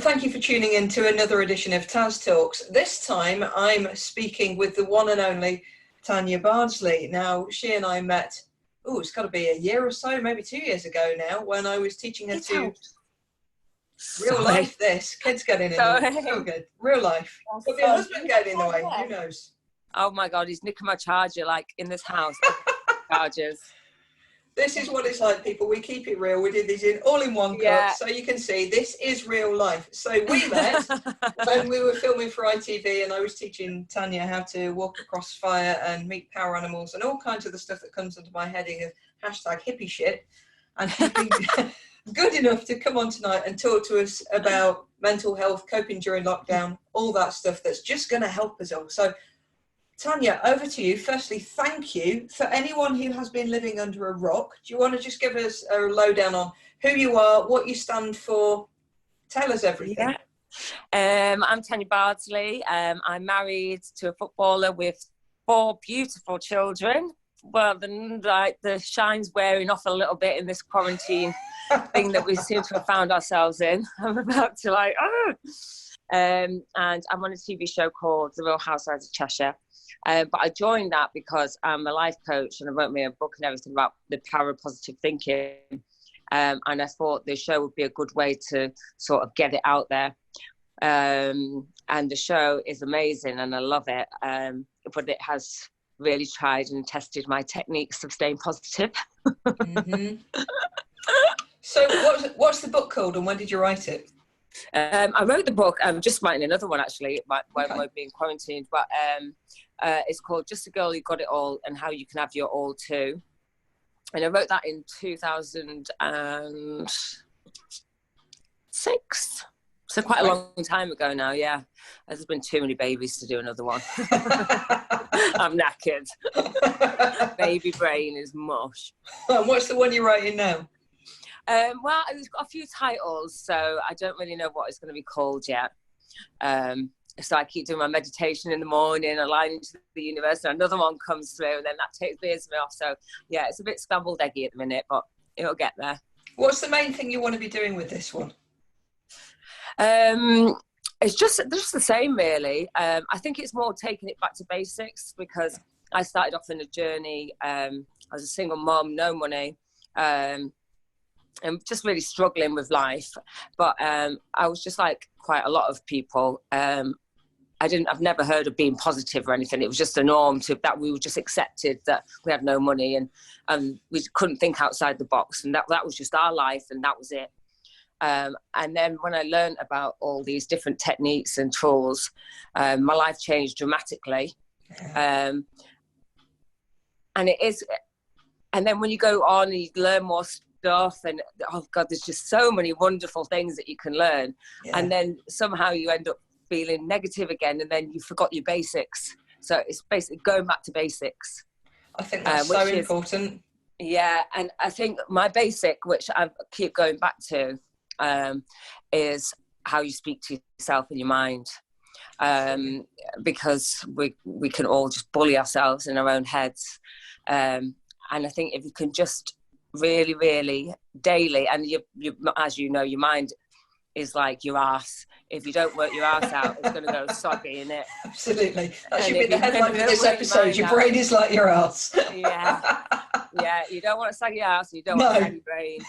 Thank you for tuning in to another edition of Taz Talks. This time I'm speaking with the one and only Tanya Bardsley. Now, she and I met, it's got to be a year or so, maybe 2 years ago now, when I was teaching her real life this. Kids get in the way. So good. Real life. Could be a husband getting in the way. Who knows? Oh my God, he's nicking my charger like in this house. Chargers. This is what it's like, people. We keep it real. We did these all in one cut, so you can see this is real life. So we met when we were filming for ITV, and I was teaching Tanya how to walk across fire and meet power animals and all kinds of the stuff that comes under my heading of #hippie shit. And she's been good enough to come on tonight and talk to us about mental health, coping during lockdown, all that stuff that's just going to help us all. So Tanya, over to you. Firstly, thank you. For anyone who has been living under a rock, do you want to just give us a lowdown on who you are, what you stand for? Tell us everything. Yeah. I'm Tanya Bardsley. I'm married to a footballer with 4 beautiful children. Well, the shine's wearing off a little bit in this quarantine thing that we seem to have found ourselves in. I'm about to and I'm on a TV show called The Real Housewives of Cheshire. But I joined that because I'm a life coach and I wrote me a book and everything about the power of positive thinking. And I thought the show would be a good way to sort of get it out there. And the show is amazing and I love it. But it has really tried and tested my techniques of staying positive. Mm-hmm. So what's the book called and when did you write it? I wrote the book. I'm just writing another one actually when we're being quarantined. But it's called Just a Girl Who Got It All and How You Can Have Your All Too. And I wrote that in 2006. So quite a long time ago now, yeah. There's been too many babies to do another one. I'm knackered. Baby brain is mush. And what's the one you're writing now? Well, it's got a few titles, so I don't really know what it's going to be called yet. So I keep doing my meditation in the morning, aligning to the universe, and another one comes through, and then that takes me off. So, yeah, it's a bit scrambled eggy at the minute, but it'll get there. What's the main thing you want to be doing with this one? It's just the same, really. I think it's more taking it back to basics because I started off in a journey. I was a single mom, no money. I'm just really struggling with life, but I was just like quite a lot of people. I've never heard of being positive or anything. It was just a norm that we were just accepted that we had no money and we couldn't think outside the box, and that was just our life, and that was it. And then when I learned about all these different techniques and tools, my life changed dramatically. And it is, and then when you go on and you learn more stuff, and oh God, there's just so many wonderful things that you can learn. Yeah. And then somehow you end up feeling negative again, and then you forgot your basics. So it's basically going back to basics. I think that's so important. Yeah, and I think my basic, which I keep going back to, is how you speak to yourself in your mind. Because we can all just bully ourselves in our own heads. And I think if you can just really, really daily, and you as you know, your mind is like your ass. If you don't work your ass out, it's going to go soggy, innit? Absolutely. That should be the headline of this episode. Your brain is like your ass. Yeah. Yeah, you don't want to sag your ass, you don't want to sag your brain.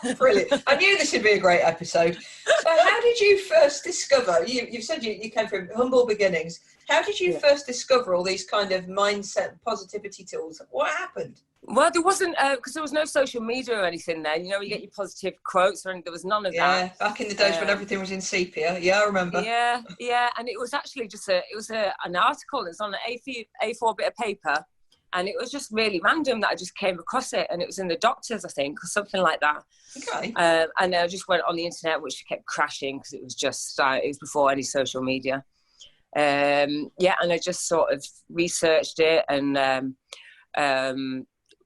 No. Brilliant. I knew this would be a great episode. So how did you first discover, you've said you came from humble beginnings. How did you first discover all these kind of mindset positivity tools? What happened? Well, there wasn't, because there was no social media or anything then. You know, you get your positive quotes, and there was none of that. Yeah, back in the days when everything was in sepia. Yeah, I remember. Yeah, and it was actually just an article. It's on an A4 bit of paper, and it was just really random that I just came across it, and it was in the doctors, I think, or something like that. Okay. And I just went on the internet, which kept crashing because it was just it was before any social media. And I just sort of researched it and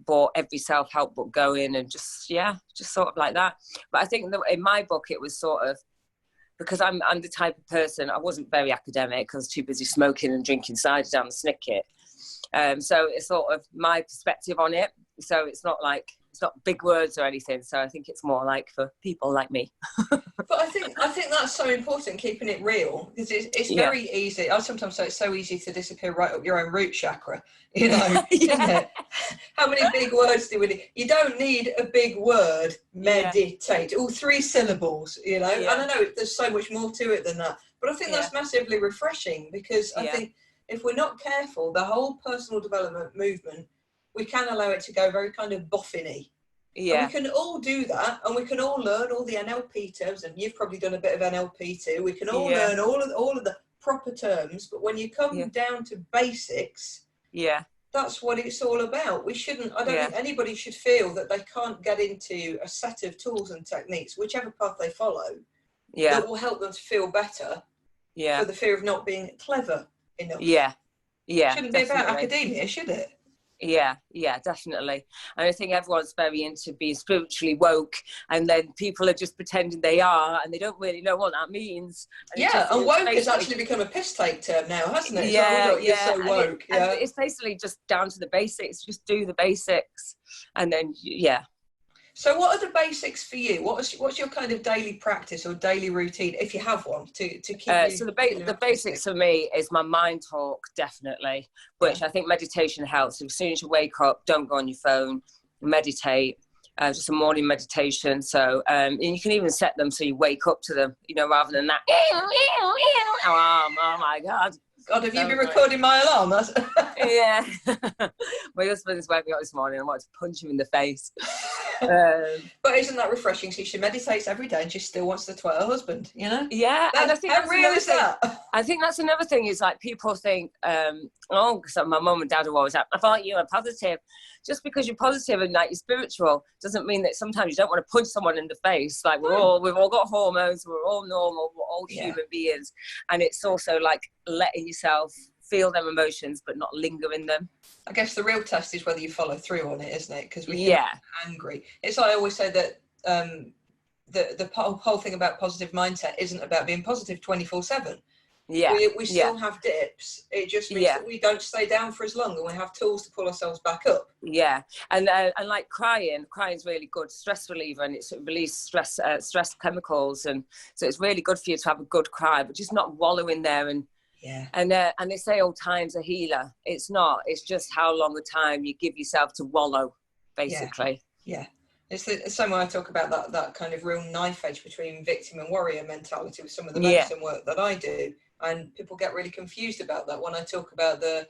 bought every self-help book going, and just sort of like that. But I think in my book it was sort of, because I'm the type of person, I wasn't very academic, I was too busy smoking and drinking cider down the Snicket. So it's sort of my perspective on it. So it's not big words or anything. So I think it's more like for people like me. But I think that's so important, keeping it real, because it's very easy. I sometimes say it's so easy to disappear right up your own root chakra, you know. Isn't it? How many big words do we need? You don't need a big word, meditate, all 3 syllables, you know. And I know there's so much more to it than that, but I think that's massively refreshing, because I think if we're not careful, the whole personal development movement, we can allow it to go very kind of boffin-y. Yeah. And we can all do that, and we can all learn all the NLP terms, and you've probably done a bit of NLP too. We can all learn all of the proper terms, but when you come down to basics, that's what it's all about. We shouldn't, I don't think anybody should feel that they can't get into a set of tools and techniques, whichever path they follow, that will help them to feel better for the fear of not being clever enough. Shouldn't be about academia, should it? Yeah, definitely. And I think everyone's very into being spiritually woke, and then people are just pretending they are, and they don't really know what that means. And and woke has actually become a piss take term now, hasn't it? You're so woke. And it's basically just down to the basics. Just do the basics, and then So what are the basics for you? What's your kind of daily practice or daily routine, if you have one, to keep you... So the basics for me is my mind talk, definitely, which I think meditation helps. As soon as you wake up, don't go on your phone, meditate, just a morning meditation. So and you can even set them so you wake up to them, you know, rather than that. Oh my God. God, have you been recording my alarm? Yeah. My husband's woke me up this morning. I wanted to punch him in the face. But isn't that refreshing? So she meditates every day and she still wants to twat her husband, you know? Yeah. And I think how real is that? I think that's another thing, is like people think, because my mum and dad are always like, I thought you were positive. Just because you're positive and like you're spiritual doesn't mean that sometimes you don't want to punch someone in the face. Like we've all got hormones, we're all normal, we're all human beings. And it's also like letting yourself feel them emotions but not linger in them. I guess the real test is whether you follow through on it, isn't it? Because we get angry. It's like I always say that the whole thing about positive mindset isn't about being positive 24/7. We still have dips. It just means that we don't stay down for as long, and we have tools to pull ourselves back up. And like crying's really good stress reliever, and it's release stress chemicals, and so it's really good for you to have a good cry, but just not wallow in there. And they say time's a healer. It's not. It's just how long a time you give yourself to wallow, basically. It's the same way I talk about that kind of real knife edge between victim and warrior mentality with some of the medicine work that I do. And people get really confused about that when I talk about the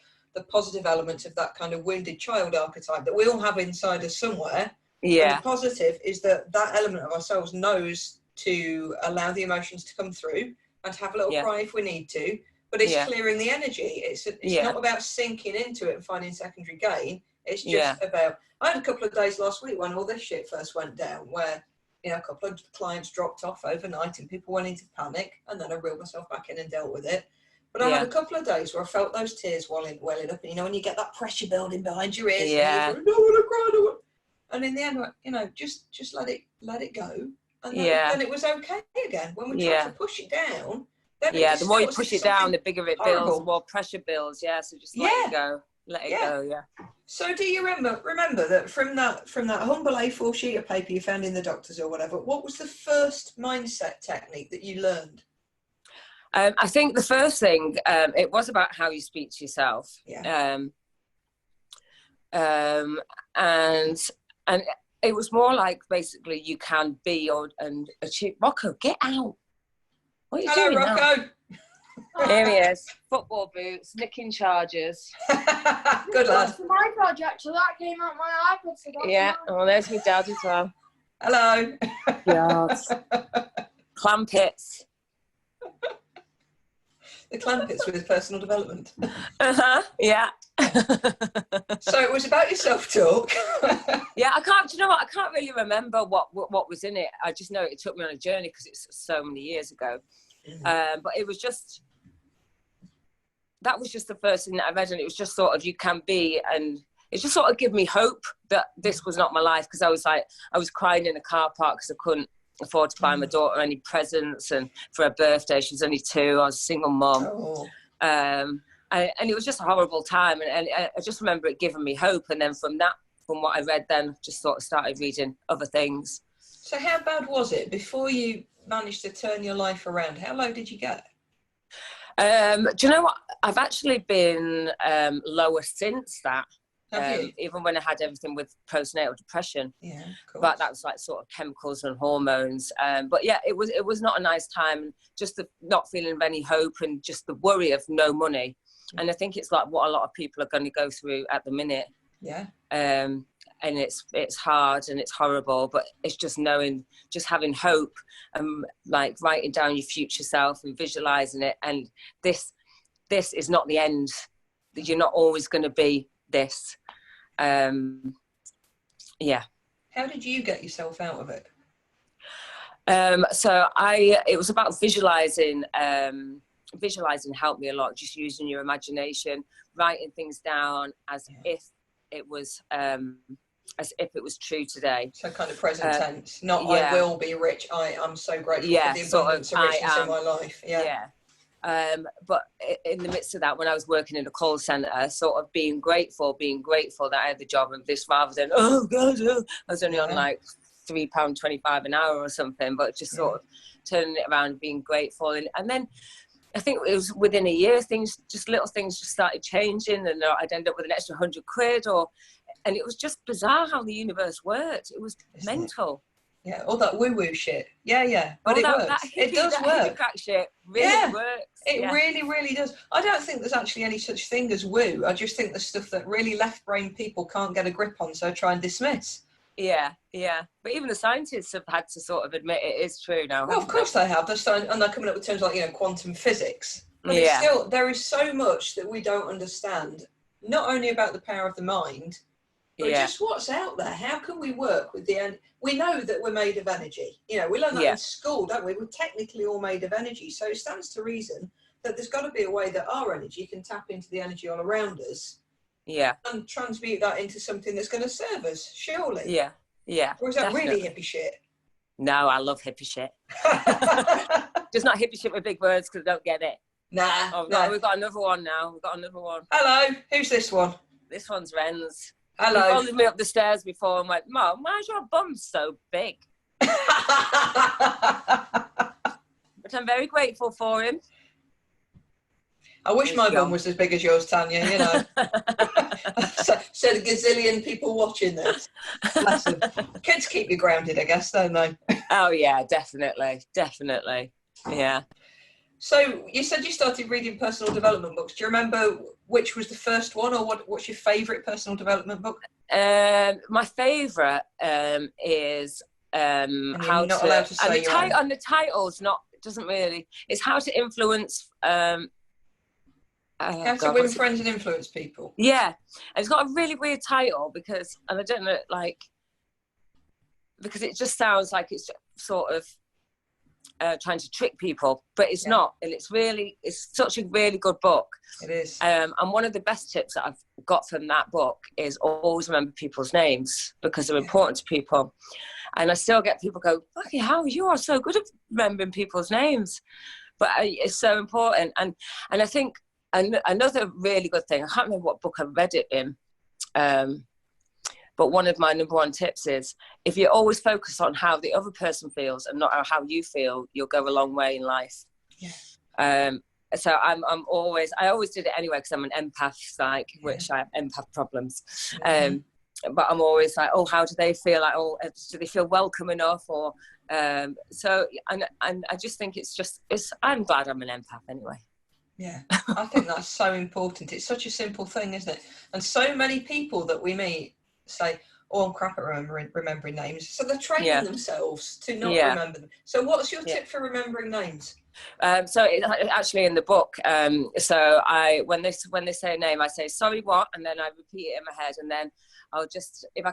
positive elements of that kind of wounded child archetype that we all have inside us somewhere. And the positive is that element of ourselves knows to allow the emotions to come through and to have a little cry if we need to. But it's clearing the energy. It's not about sinking into it and finding secondary gain. It's just about... I had a couple of days last week when all this shit first went down, where, you know, a couple of clients dropped off overnight and people went into panic, and then I reeled myself back in and dealt with it. But I had a couple of days where I felt those tears welling up, and, you know, when you get that pressure building behind your ears, and you go, I don't want to cry, I don't want... And in the end, you know, just let it go. And then it was okay again. When we tried to push it down... the more you push it down, the bigger it builds, the more pressure builds. So just let it go. Let it go. So do you remember that from that humble A4 sheet of paper you found in the doctors or whatever, what was the first mindset technique that you learned? I think the first thing, it was about how you speak to yourself. And it was more like basically you can be and achieve. Rocco, get out! What are you doing Rocco. Now? Here he is, football boots, nicking chargers. Good lad. For my project, so that came out my iPad. So Yeah, well, there's my dad as well. Hello. Yes. Clampets. The clampets with personal development. Yeah. So it was about your self-talk. Yeah, I can't. Do you know what? I can't really remember what was in it. I just know it took me on a journey because it's so many years ago. But it was just, that was just the first thing that I read, and it was just sort of, you can be, and it just sort of gave me hope that this was not my life, because I was crying in a car park because I couldn't afford to buy my daughter any presents, and for her birthday, she was only 2, I was a single mum. And it was just a horrible time, and I just remember it giving me hope, and then from what I read then, just sort of started reading other things. So how bad was it before you managed to turn your life around? How low did you get? Do you know what? I've actually been lower since that. Even when I had everything with postnatal depression. Yeah, cool. But that was like sort of chemicals and hormones. But yeah, it was not a nice time. Just the not feeling of any hope, and just the worry of no money. And I think it's like what a lot of people are going to go through at the minute. Yeah. And it's hard and it's horrible, but it's just having hope, and like writing down your future self and visualizing it. And this is not the end. You're not always going to be this. Yeah. How did you get yourself out of it? So it was about visualizing. Visualizing helped me a lot. Just using your imagination, writing things down as if it was true today. So kind of present tense, not I will be rich. I'm so grateful for the abundance of richness in my life. Yeah. But in the midst of that, when I was working in a call centre, sort of being grateful that I had the job of this, rather than, oh God, I was only on like £3.25 an hour or something, but just sort of turning it around, being grateful. And then I think it was within a year, little things just started changing, and I'd end up with an extra £100, and it was just bizarre how the universe worked. It was mental. Yeah, all that woo-woo shit. Yeah. But it works. It does work. That shit really works. It really, really does. I don't think there's actually any such thing as woo. I just think there's stuff that really left-brain people can't get a grip on, so try and dismiss. Yeah. But even the scientists have had to sort of admit it is true now. Well, of course they have. And they're coming up with terms like, quantum physics. But it's still, there is so much that we don't understand, not only about the power of the mind, but just what's out there. How can we work with we know that we're made of energy. We learn that in school, don't we? We're technically all made of energy. So it stands to reason that there's got to be a way that our energy can tap into the energy all around us. Yeah. And transmute that into something that's going to serve us, surely. Yeah. Or is that really hippie shit? No, I love hippie shit. Just not hippie shit with big words, because I don't get it. Nah. We've got another one now. Hello. Who's this one? This one's Ren's. Hello. He followed me up the stairs before and went, Mum, why's your bum so big? But I'm very grateful for him. I wish my bum was as big as yours, Tanya, Said a gazillion people watching this. Bless them. Kids keep you grounded, I guess, don't they? Oh, yeah, definitely. Yeah. So you said you started reading personal development books. Do you remember which was the first one, or what's your favourite personal development book? My favourite is how not allowed to say and the title's doesn't really. It's How to Influence. How to Win Friends and Influence People. Yeah, and it's got a really weird title because I don't know, because it just sounds like it's sort of trying to trick people, but it's not, and it's such a really good book. It is. And one of the best tips that I've got from that book is always remember people's names, because they're important to people. And I still get people go, "Fucking hell, you are so good at remembering people's names," but it's so important. And I think another really good thing, I can't remember what book I read it in, but one of my number one tips is, if you always focus on how the other person feels and not how you feel, you'll go a long way in life. Yeah. So I always did it anyway because I'm an empath, like, which I have empath problems. But I'm always like, oh, how do they feel? Like, oh, do they feel welcome enough? Or so, and I just think I'm glad I'm an empath anyway. Yeah, I think that's so important. It's such a simple thing, isn't it? And so many people that we meet say, oh, I'm crap at remembering names. So they're training themselves to not remember them. So what's your tip for remembering names? So it's actually in the book. So when they say a name, I say, sorry, what? And then I repeat it in my head. And then I'll just, if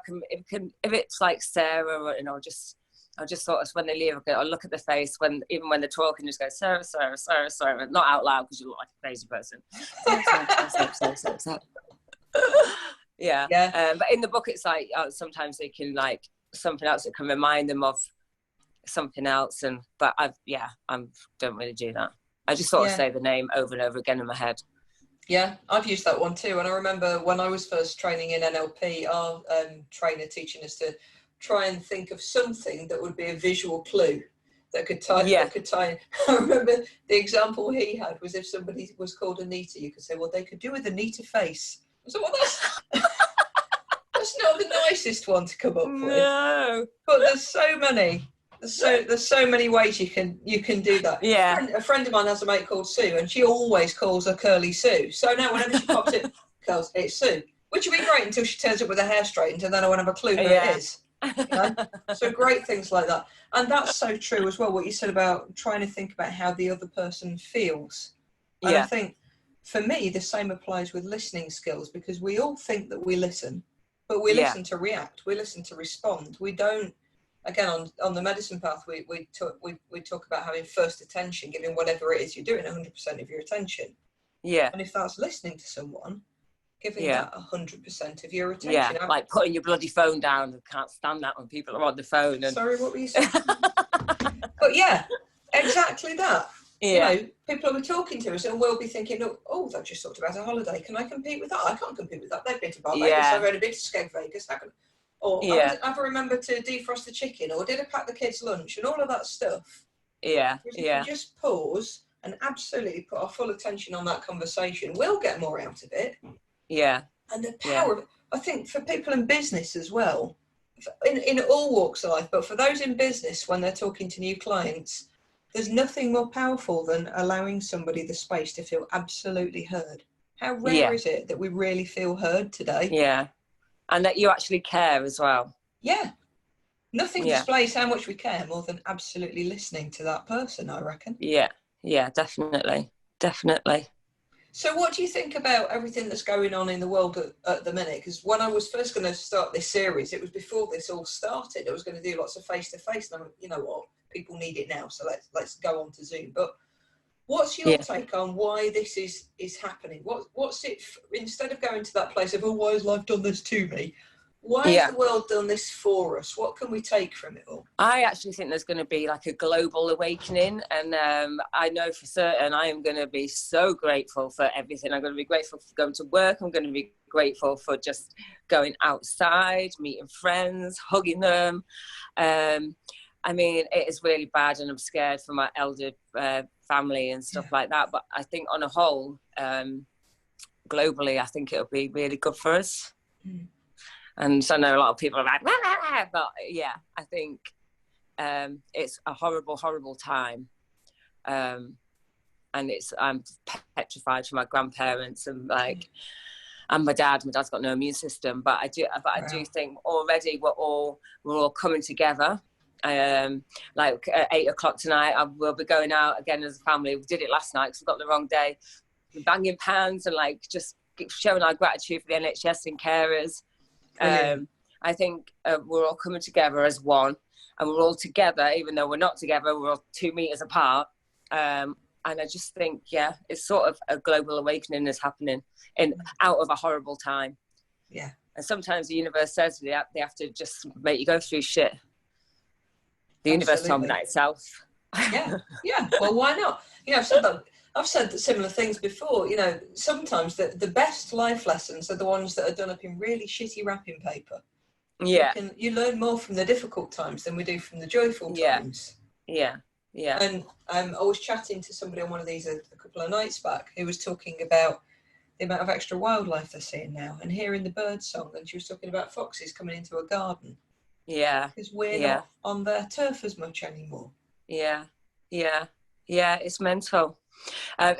it's like Sarah, I'll just sort of, when they leave, I'll look at the face even when they're talking, just go, Sarah, not out loud because you look like a crazy person. Sarah. Yeah. But in the book, it's like sometimes they can like something else that can remind them of something else, but I don't really do that. I just sort of say the name over and over again in my head. Yeah, I've used that one too. And I remember when I was first training in NLP, our trainer teaching us to try and think of something that would be a visual clue that could tie. I remember the example he had was if somebody was called Anita, you could say, well, they could do with Anita face. I was like, well, that's not the nicest one to come up with. No. But there's so many. There's so many ways you can do that. Yeah. A friend of mine has a mate called Sue, and she always calls her Curly Sue. So now whenever she pops in, Curls, it's Sue, which would be great until she turns up with her hair straightened, and then I won't have a clue who it is. You know? So great things like that, and that's so true as well. What you said about trying to think about how the other person feels. And I think for me the same applies with listening skills, because we all think that we listen, but we listen to react. We listen to respond. We don't. Again, on the medicine path, we talk about having first attention, giving whatever it is you're doing 100% of your attention. Yeah. And if that's listening to someone, giving that 100% of your attention. Yeah, like putting your bloody phone down. I can't stand that when people are on the phone. Sorry, what were you saying? But yeah, exactly that. Yeah. You know, people will be talking to us and we'll be thinking, oh, they've just talked about a holiday. Can I compete with that? I can't compete with that. They've been to Barbados. I've only been to Skeg Vegas. Or have I remembered to defrost the chicken, or did I pack the kids' lunch, and all of that stuff. Yeah, if we just pause and absolutely put our full attention on that conversation, we'll get more out of it. Yeah. And the power of it, I think, for people in business as well, in all walks of life, but for those in business, when they're talking to new clients, there's nothing more powerful than allowing somebody the space to feel absolutely heard. How rare is it that we really feel heard today? Yeah. And that you actually care as well. Yeah. Nothing displays how much we care more than absolutely listening to that person, I reckon. Yeah. Yeah, definitely. Definitely. So what do you think about everything that's going on in the world at the minute? Because when I was first going to start this series, it was before this all started. I was going to do lots of face-to-face. And you know what? People need it now. So let's go on to Zoom. But what's your take on why this is happening? What's it, instead of going to that place of, oh, why has life done this to me? Why has the world done this for us? What can we take from it all? I actually think there's going to be like a global awakening. And I know for certain I am going to be so grateful for everything. I'm going to be grateful for going to work. I'm going to be grateful for just going outside, meeting friends, hugging them. I mean, it is really bad and I'm scared for my elder family and stuff like that. But I think on a whole, globally, I think it'll be really good for us. Mm. And so I know a lot of people are like, but yeah, I think it's a horrible, horrible time. And I'm petrified for my grandparents and like, and my dad. My dad's got no immune system, but I do think already we're all coming together. Like at 8 o'clock tonight, we'll be going out again as a family. We did it last night because we got the wrong day. We're banging pans and like just showing our gratitude for the NHS and carers. I think we're all coming together as one, and we're all together, even though we're not together. We're all 2 meters apart. And I just think, it's sort of a global awakening is happening out of a horrible time. Yeah. And sometimes the universe says they have to just make you go through shit. The universe told me that itself. Yeah. Well, why not? You know, I've said similar things before. You know, sometimes the best life lessons are the ones that are done up in really shitty wrapping paper. Yeah. You learn more from the difficult times than we do from the joyful times. Yeah. Yeah. And I was chatting to somebody on one of these a couple of nights back who was talking about the amount of extra wildlife they're seeing now and hearing the bird song. And she was talking about foxes coming into a garden. Yeah. Because we're not on their turf as much anymore. Yeah. Yeah. Yeah. It's mental.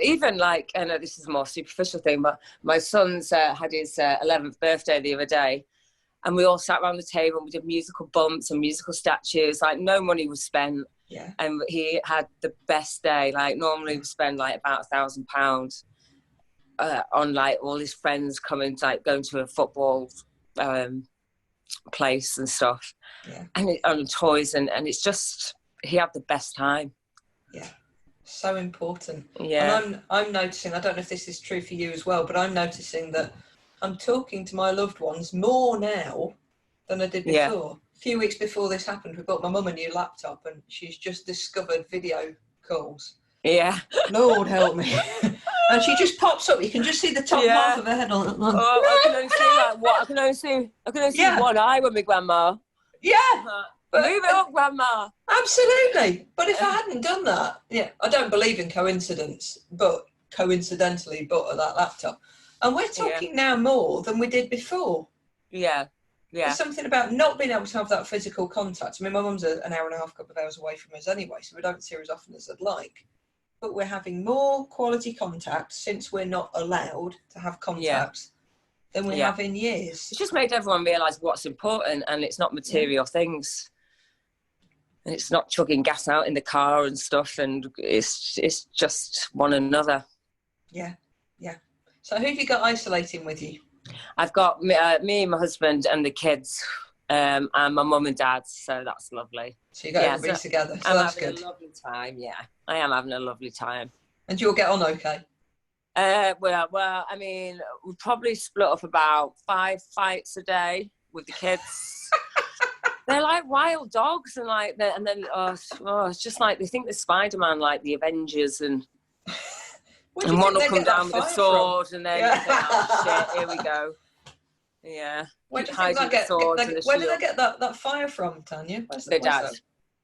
Even like, I know this is a more superficial thing, but my son's had his 11th birthday the other day. And we all sat around the table and we did musical bumps and musical statues. Like, no money was spent. Yeah. And he had the best day. Like, normally we spend like about £1,000 on like all his friends coming, like going to a football place and stuff. Yeah. And on toys. And it's just, he had the best time. Yeah. So important. Yeah. And I'm noticing, I don't know if this is true for you as well, but I'm noticing that I'm talking to my loved ones more now than I did before. Yeah. A few weeks before this happened, we bought my mum a new laptop and she's just discovered video calls. Yeah. Lord help me. And she just pops up. You can just see the top half of her head on. Oh, I can only see like what? I can only see one eye with my grandma. Yeah. But, move it up, grandma. Absolutely. But if I hadn't done that, I don't believe in coincidence, but coincidentally bought that laptop. And we're talking now more than we did before. Yeah. Yeah. There's something about not being able to have that physical contact. I mean, my mum's an hour and a half, couple of hours away from us anyway, so we don't see her as often as I'd like. But we're having more quality contact since we're not allowed to have contact than we have in years. It's just made everyone realise what's important, and it's not material things. And it's not chugging gas out in the car and stuff, and it's just one another. Yeah, yeah. So who have you got isolating with you? I've got me and my husband and the kids, and my mum and dad, so that's lovely. So you got everybody together, so that's good. I'm having a lovely time, I am having a lovely time. And you'll get on okay? Well, I mean, we probably split up about 5 fights a day with the kids. They're like wild dogs, and then it's just like they think they're Spider-Man, like the Avengers, and one will come down with a sword, and then you think, oh shit, here we go. Yeah. Where do they get that fire from, Tanya? The dad.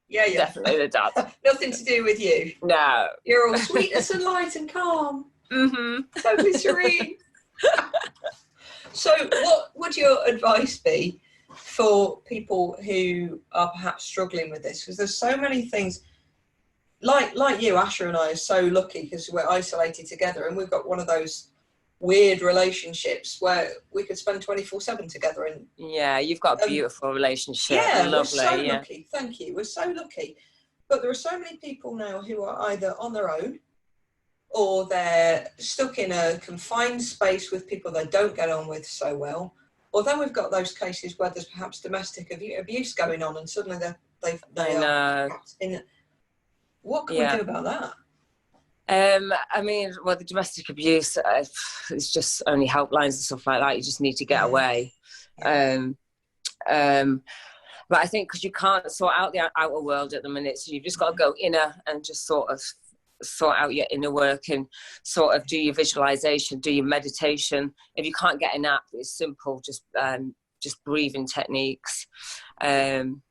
Yeah. Definitely the dad. Nothing to do with you. No. You're all sweetness and light and calm. Mm-hmm. Totally serene. So what would your advice be for people who are perhaps struggling with this? Because there's so many things, like you, Asher and I are so lucky because we're isolated together, and we've got one of those weird relationships where we could spend 24/7 together. And you've got a beautiful relationship. Yeah, lovely. We're so lucky. Thank you. We're so lucky. But there are so many people now who are either on their own, or they're stuck in a confined space with people they don't get on with so well. Or then we've got those cases where there's perhaps domestic abuse going on, and suddenly they are in. What can we do about that? I mean, well, the domestic abuse is just only helplines and stuff like that. You just need to get away. But I think because you can't sort out the outer world at the minute, so you've just got to go inner and just sort of sort out your inner work and sort of do your visualization, do your meditation. If you can't get a nap, it's simple, just breathing techniques, and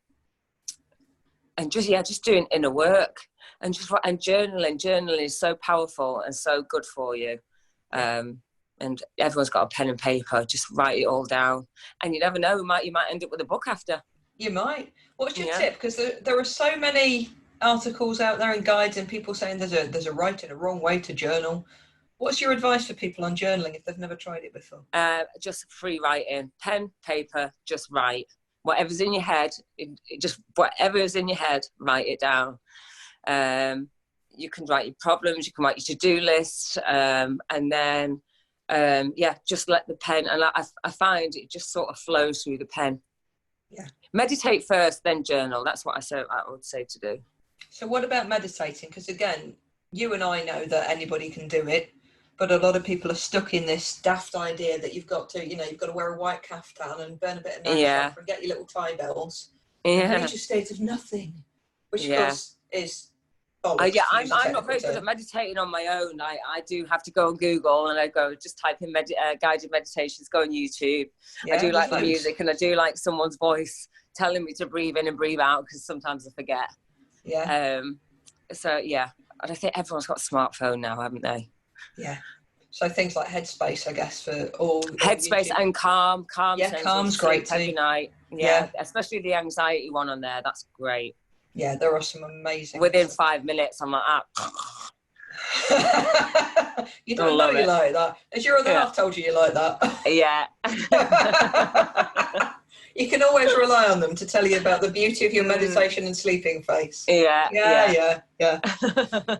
just doing inner work. And journaling is so powerful and so good for you. And everyone's got a pen and paper. Just write it all down. And you never know, you might end up with a book after. You might. What's your tip? Because there are so many articles out there and guides and people saying there's a right and a wrong way to journal. What's your advice for people on journaling if they've never tried it before? Just free writing. Pen, paper, just write. Whatever's in your head, whatever is in your head, write it down. You can write your problems, you can write your to-do list, and then just let the pen, and I find it just sort of flows through the pen. Meditate first, then journal. That's what I would say to do. So what about meditating? Because again, you and I know that anybody can do it, but a lot of people are stuck in this daft idea that you've got to wear a white caftan and burn a bit of night off and get your little tie bells and reach a state of nothing, which of course is bollocks. I'm not very good at meditating on my own. I do have to go on Google and I go just type in guided meditations, go on YouTube. I do like the music, and I do like someone's voice telling me to breathe in and breathe out, because sometimes I forget. So yeah, and I think everyone's got a smartphone now, haven't they? Yeah. So things like Headspace, I guess, for all Headspace YouTube. and Calm. Yeah, Calm's great too. Every night. Yeah, especially the anxiety one on there. That's great. Yeah, there are some amazing. Within 5 minutes, I'm like, You don't know you like that. Has your other half told you like that? Yeah. You can always rely on them to tell you about the beauty of your meditation and sleeping face. Yeah.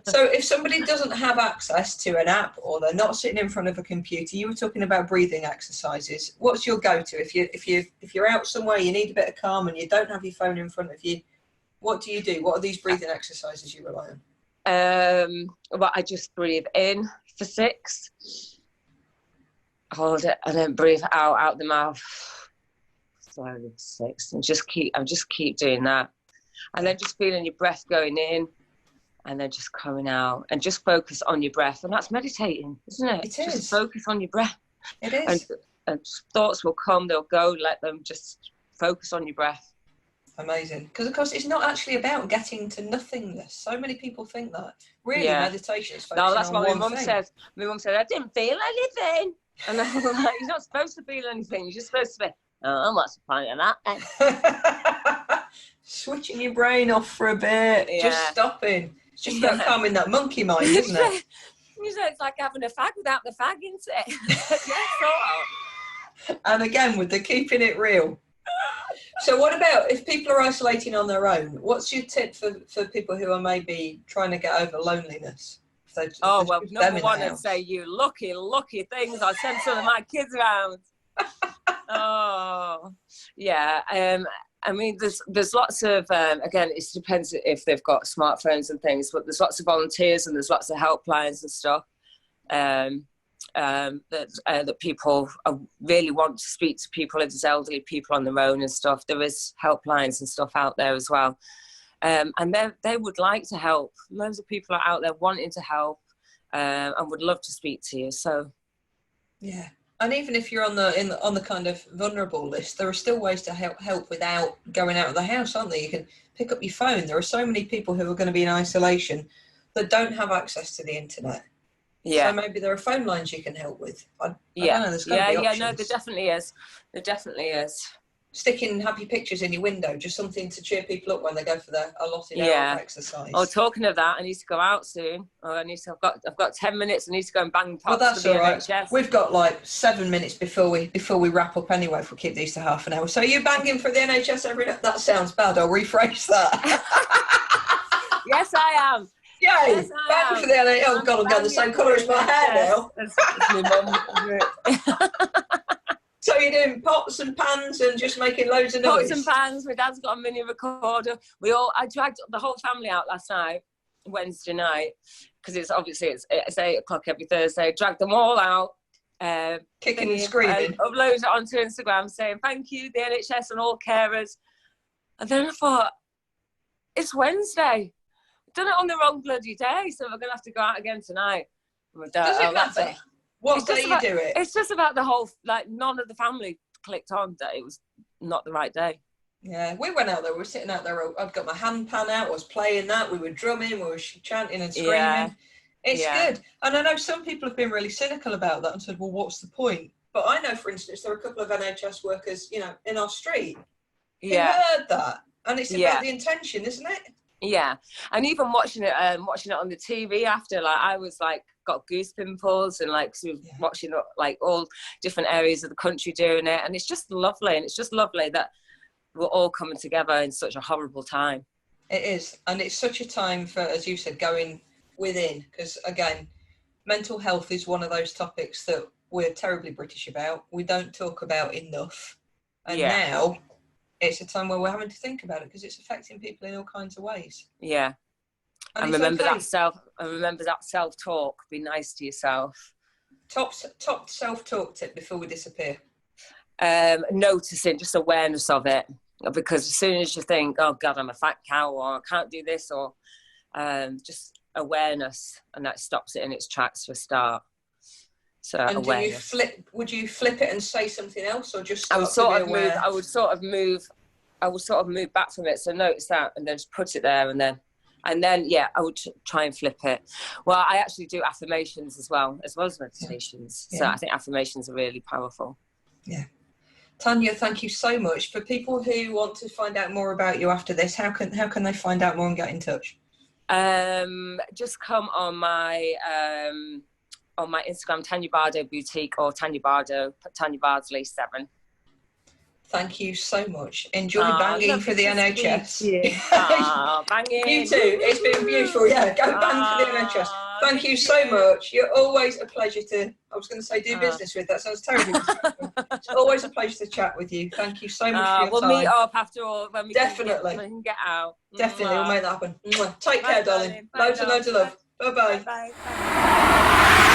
So if somebody doesn't have access to an app or they're not sitting in front of a computer, you were talking about breathing exercises. What's your go-to if you're out somewhere, you need a bit of calm and you don't have your phone in front of you? What do you do? What are these breathing exercises you rely on? Well, I just breathe in for 6, hold it, and then breathe out the mouth. Slowly 6, and just keep doing that, and then just feeling your breath going in, and then just coming out, and just focus on your breath, and that's meditating, isn't it? It is. Just focus on your breath. It is. And thoughts will come, they'll go. Let them just focus on your breath. Amazing. Because, of course, it's not actually about getting to nothingness. So many people think that. Really, meditation is focusing on one thing. No, that's what my mum says. My mum said, I didn't feel anything. And I'm like, you're not supposed to feel anything. You're just supposed to be, oh, what's the point of that? Switching your brain off for a bit. Yeah. Just stopping. It's just about calming that monkey mind, isn't it? You know, it's like having a fag without the fag, isn't it? Yeah, sort of. And again, with the keeping it real. So what about if people are isolating on their own? What's your tip for people who are maybe trying to get over loneliness? Well, number one, I'd say you lucky things. I send some of my kids around. Oh, yeah. I mean, there's lots of, again, it depends if they've got smartphones and things, but there's lots of volunteers and there's lots of helplines and stuff. That people really want to speak to people, if there's elderly people on their own and stuff. There is helplines and stuff out there as well, and they would like to help. Loads of people are out there wanting to help, and would love to speak to you. So yeah, and even if you're on the kind of vulnerable list, there are still ways to help without going out of the house, aren't there? You can pick up your phone. There are so many people who are going to be in isolation that don't have access to the internet. Yeah. So maybe there are phone lines you can help with. I don't know, there's no, there definitely is. There definitely is. Sticking happy pictures in your window, just something to cheer people up when they go for their allotted hour of exercise. Oh, talking of that, I need to go out soon. I've got 10 minutes. I need to go and bang pots. Well, that's for the all right. NHS. We've got like 7 minutes before we wrap up anyway. If we keep these to half an hour, so you're banging for the NHS every day. That sounds bad. I'll rephrase that. Yes, I am. Yay! Yes, bang for the NHS. Oh God, I've got the same colour as my hair now. So you're doing pots and pans and just making loads of noise? Pots and pans. My dad's got a mini recorder. I dragged the whole family out last night, Wednesday night, because it's 8 o'clock every Thursday. Dragged them all out. Kicking and screaming. Uploaded it onto Instagram saying, thank you, the NHS and all carers. And then I thought, it's Wednesday. I've done it on the wrong bloody day, so we're going to have to go out again tonight. Does it matter? What day you do it? It's just about the whole, like, none of the family clicked on that it was not the right day. Yeah, we went out there. We were sitting out there. I'd got my hand pan out. I was playing that. We were drumming. We were chanting and screaming. Yeah. It's good. And I know some people have been really cynical about that and said, well, what's the point? But I know, for instance, there are a couple of NHS workers, in our street who heard that. And it's about the intention, isn't it? Yeah. And even watching it on the TV after, like, I was like, got goose pimples and like sort of watching like all different areas of the country doing it. And it's just lovely. And it's just lovely that we're all coming together in such a horrible time. It is. And it's such a time for, as you said, going within. Because again, mental health is one of those topics that we're terribly British about. We don't talk about enough. And now it's a time where we're having to think about it because it's affecting people in all kinds of ways. Yeah. And remember that self-talk. Be nice to yourself. Top self-talk tip before we disappear. Noticing, just awareness of it. Because as soon as you think, oh God, I'm a fat cow, or I can't do this, or just awareness, and that stops it in its tracks for a start. So and awareness. Would you flip it and say something else, or just I would sort of move back from it. So notice that, and then just put it there, and then And then, I would try and flip it. Well, I actually do affirmations as well as meditations. So I think affirmations are really powerful. Yeah. Tanya, thank you so much. For people who want to find out more about you after this, how can they find out more and get in touch? Just come on my Instagram, Tanya Bardo Boutique, or Tanya Bardsley 7. Thank you so much. Enjoy banging for the NHS. Banging. You too. It's been beautiful. Yeah, go bang for the NHS. Thank you so much. You're always a pleasure to, I was going to say do business with. That sounds terrible. It's always a pleasure to chat with you. Thank you so much for your time. We'll meet up after all when we Definitely. can get out. Definitely, we'll make that happen. Take care, darling. Loads and loads of love. Bye-bye. Bye.